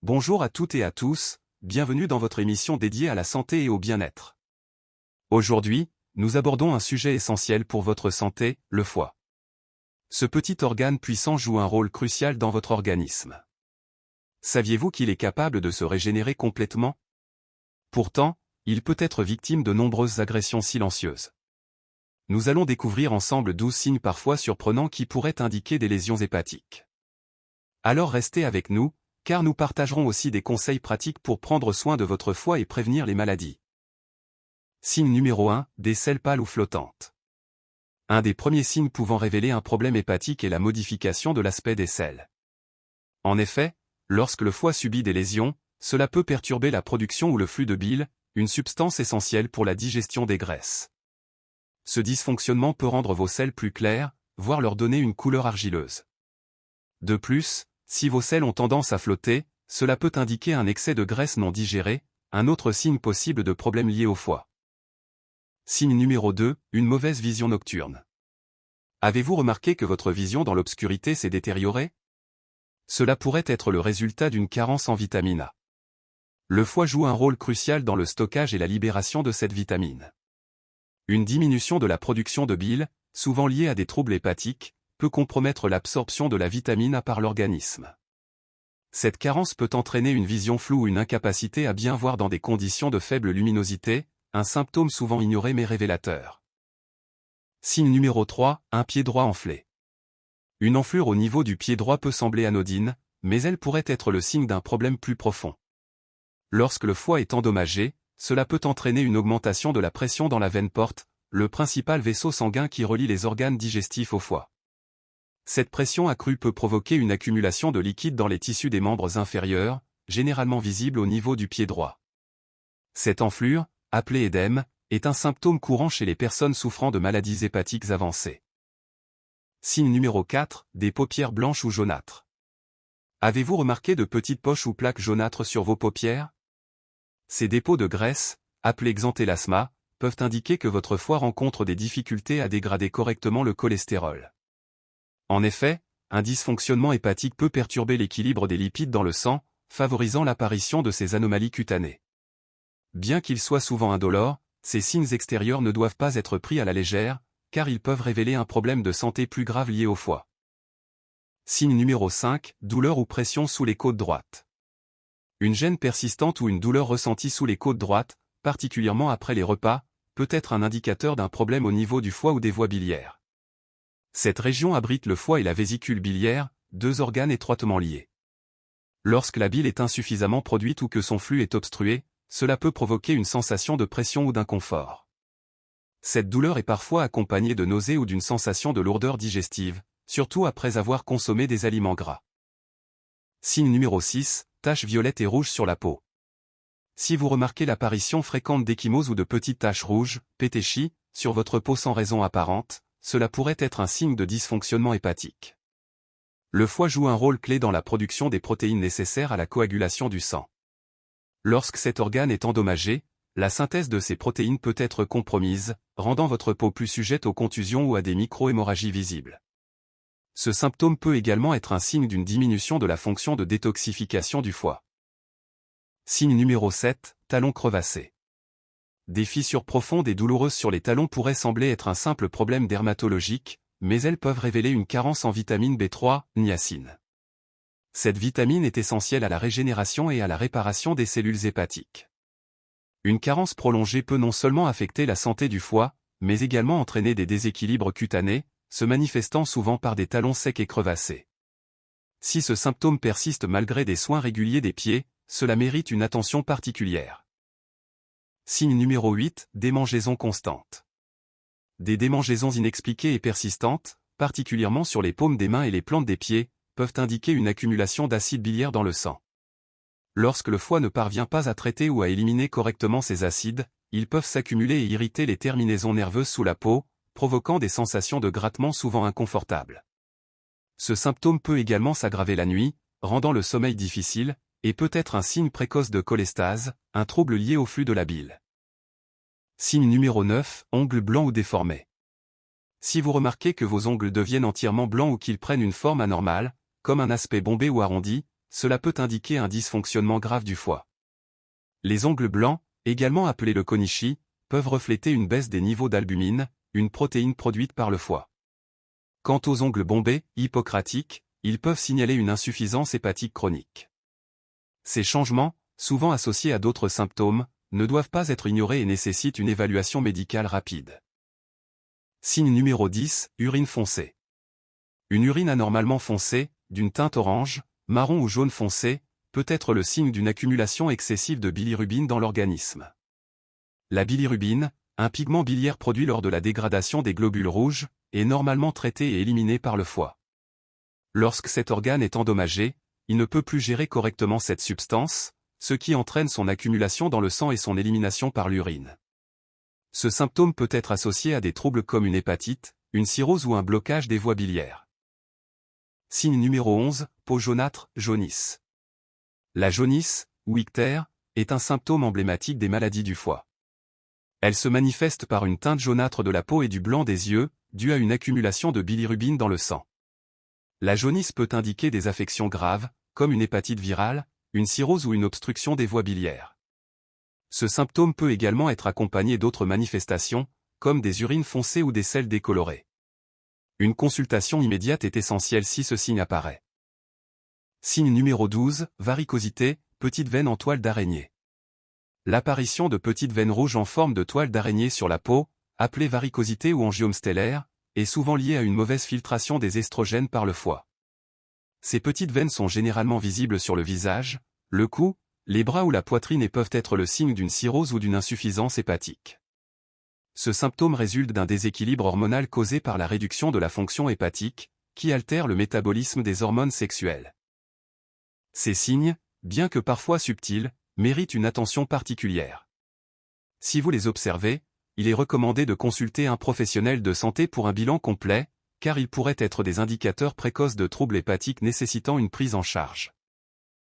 Bonjour à toutes et à tous, bienvenue dans votre émission dédiée à la santé et au bien-être. Aujourd'hui, nous abordons un sujet essentiel pour votre santé, le foie. Ce petit organe puissant joue un rôle crucial dans votre organisme. Saviez-vous qu'il est capable de se régénérer complètement? Pourtant, il peut être victime de nombreuses agressions silencieuses. Nous allons découvrir ensemble 12 signes parfois surprenants qui pourraient indiquer des lésions hépatiques. Alors restez avec nous, car nous partagerons aussi des conseils pratiques pour prendre soin de votre foie et prévenir les maladies. Signe numéro 1, des selles pâles ou flottantes. Un des premiers signes pouvant révéler un problème hépatique est la modification de l'aspect des selles. En effet, lorsque le foie subit des lésions, cela peut perturber la production ou le flux de bile, une substance essentielle pour la digestion des graisses. Ce dysfonctionnement peut rendre vos selles plus claires, voire leur donner une couleur argileuse. De plus, si vos selles ont tendance à flotter, cela peut indiquer un excès de graisse non digérée, un autre signe possible de problème lié au foie. Signe numéro 2, une mauvaise vision nocturne. Avez-vous remarqué que votre vision dans l'obscurité s'est détériorée? Cela pourrait être le résultat d'une carence en vitamine A. Le foie joue un rôle crucial dans le stockage et la libération de cette vitamine. Une diminution de la production de bile, souvent liée à des troubles hépatiques, peut compromettre l'absorption de la vitamine A par l'organisme. Cette carence peut entraîner une vision floue ou une incapacité à bien voir dans des conditions de faible luminosité, un symptôme souvent ignoré mais révélateur. Signe numéro 3, un pied droit enflé. Une enflure au niveau du pied droit peut sembler anodine, mais elle pourrait être le signe d'un problème plus profond. Lorsque le foie est endommagé, cela peut entraîner une augmentation de la pression dans la veine porte, le principal vaisseau sanguin qui relie les organes digestifs au foie. Cette pression accrue peut provoquer une accumulation de liquide dans les tissus des membres inférieurs, généralement visible au niveau du pied droit. Cette enflure, appelée édème, est un symptôme courant chez les personnes souffrant de maladies hépatiques avancées. Signe numéro 4, des paupières blanches ou jaunâtres. Avez-vous remarqué de petites poches ou plaques jaunâtres sur vos paupières? Ces dépôts de graisse, appelés xanthelasma, peuvent indiquer que votre foie rencontre des difficultés à dégrader correctement le cholestérol. En effet, un dysfonctionnement hépatique peut perturber l'équilibre des lipides dans le sang, favorisant l'apparition de ces anomalies cutanées. Bien qu'ils soient souvent indolores, ces signes extérieurs ne doivent pas être pris à la légère, car ils peuvent révéler un problème de santé plus grave lié au foie. Signe numéro 5, douleur ou pression sous les côtes droites. Une gêne persistante ou une douleur ressentie sous les côtes droites, particulièrement après les repas, peut être un indicateur d'un problème au niveau du foie ou des voies biliaires. Cette région abrite le foie et la vésicule biliaire, deux organes étroitement liés. Lorsque la bile est insuffisamment produite ou que son flux est obstrué, cela peut provoquer une sensation de pression ou d'inconfort. Cette douleur est parfois accompagnée de nausées ou d'une sensation de lourdeur digestive, surtout après avoir consommé des aliments gras. Signe numéro 6, taches violettes et rouges sur la peau. Si vous remarquez l'apparition fréquente d'échymoses ou de petites taches rouges, pétéchies, sur votre peau sans raison apparente, cela pourrait être un signe de dysfonctionnement hépatique. Le foie joue un rôle clé dans la production des protéines nécessaires à la coagulation du sang. Lorsque cet organe est endommagé, la synthèse de ces protéines peut être compromise, rendant votre peau plus sujette aux contusions ou à des micro-hémorragies visibles. Ce symptôme peut également être un signe d'une diminution de la fonction de détoxification du foie. Signe numéro 7, talons crevassés. Des fissures profondes et douloureuses sur les talons pourraient sembler être un simple problème dermatologique, mais elles peuvent révéler une carence en vitamine B3, niacine. Cette vitamine est essentielle à la régénération et à la réparation des cellules hépatiques. Une carence prolongée peut non seulement affecter la santé du foie, mais également entraîner des déséquilibres cutanés, se manifestant souvent par des talons secs et crevassés. Si ce symptôme persiste malgré des soins réguliers des pieds, cela mérite une attention particulière. Signe numéro 8, démangeaisons constantes. Des démangeaisons inexpliquées et persistantes, particulièrement sur les paumes des mains et les plantes des pieds, peuvent indiquer une accumulation d'acide biliaire dans le sang. Lorsque le foie ne parvient pas à traiter ou à éliminer correctement ces acides, ils peuvent s'accumuler et irriter les terminaisons nerveuses sous la peau, provoquant des sensations de grattement souvent inconfortables. Ce symptôme peut également s'aggraver la nuit, rendant le sommeil difficile, et peut être un signe précoce de cholestase, un trouble lié au flux de la bile. Signe numéro 9, ongles blancs ou déformés. Si vous remarquez que vos ongles deviennent entièrement blancs ou qu'ils prennent une forme anormale, comme un aspect bombé ou arrondi, cela peut indiquer un dysfonctionnement grave du foie. Les ongles blancs, également appelés le konishi, peuvent refléter une baisse des niveaux d'albumine, une protéine produite par le foie. Quant aux ongles bombés, hypocratiques, ils peuvent signaler une insuffisance hépatique chronique. Ces changements, souvent associés à d'autres symptômes, ne doivent pas être ignorés et nécessitent une évaluation médicale rapide. Signe numéro 10, urine foncée. Une urine anormalement foncée, d'une teinte orange, marron ou jaune foncé, peut être le signe d'une accumulation excessive de bilirubine dans l'organisme. La bilirubine, un pigment biliaire produit lors de la dégradation des globules rouges, est normalement traité et éliminé par le foie. Lorsque cet organe est endommagé, il ne peut plus gérer correctement cette substance, ce qui entraîne son accumulation dans le sang et son élimination par l'urine. Ce symptôme peut être associé à des troubles comme une hépatite, une cirrhose ou un blocage des voies biliaires. Signe numéro 11, peau jaunâtre, jaunisse. La jaunisse, ou ictère, est un symptôme emblématique des maladies du foie. Elle se manifeste par une teinte jaunâtre de la peau et du blanc des yeux, due à une accumulation de bilirubine dans le sang. La jaunisse peut indiquer des affections graves, comme une hépatite virale, une cirrhose ou une obstruction des voies biliaires. Ce symptôme peut également être accompagné d'autres manifestations, comme des urines foncées ou des selles décolorées. Une consultation immédiate est essentielle si ce signe apparaît. Signe numéro 12, varicosité, petite veine en toile d'araignée. L'apparition de petites veines rouges en forme de toile d'araignée sur la peau, appelée varicosité ou angiome stellaire, est souvent liée à une mauvaise filtration des estrogènes par le foie. Ces petites veines sont généralement visibles sur le visage, le cou, les bras ou la poitrine et peuvent être le signe d'une cirrhose ou d'une insuffisance hépatique. Ce symptôme résulte d'un déséquilibre hormonal causé par la réduction de la fonction hépatique, qui altère le métabolisme des hormones sexuelles. Ces signes, bien que parfois subtils, méritent une attention particulière. Si vous les observez, il est recommandé de consulter un professionnel de santé pour un bilan complet, car ils pourraient être des indicateurs précoces de troubles hépatiques nécessitant une prise en charge.